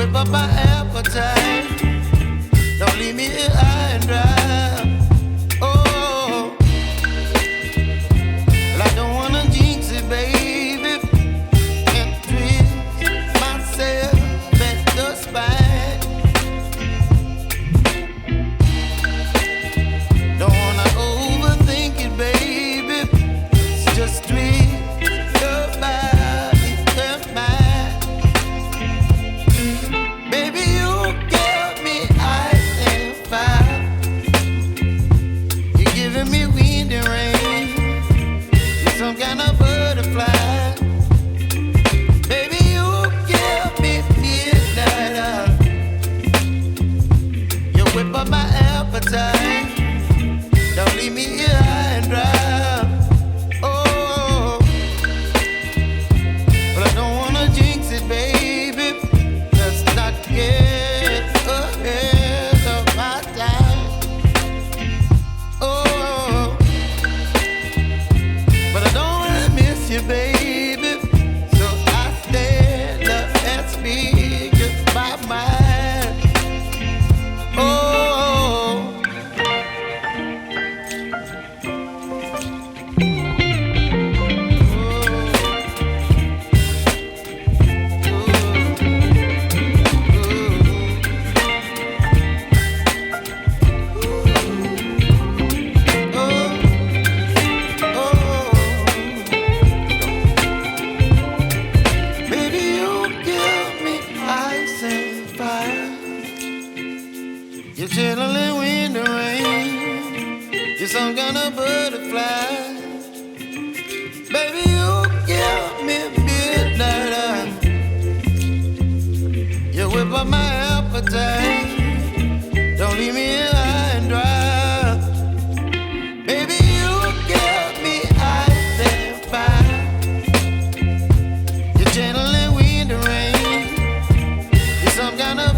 whip up my appetite. Don't leave me here high and dry. Oh, well, I don't wanna jinx it, baby, and twist myself at the spine. Don't wanna overthink it, baby. It's just twist your body and mine. Baby, you give me ice and fire. You're giving me wind and rain. You're some kind of butterfly. Baby, you give me midnight. You whip up my appetite. Don't leave me here high and dry. Oh, but I don't wanna jinx it, baby. Let's not get ahead of my time. Oh, but I don't wanna miss you, baby. So I stand up and speak my mind. Oh. Baby, you give me ice and fire. You're chilling wind and rain. You're some kind of butterfly. Baby, you give me midnight. You whip up my appetite. Don't leave me here high and dry. Baby, you give me ice and fire. You're channeling wind and rain. You're some kind of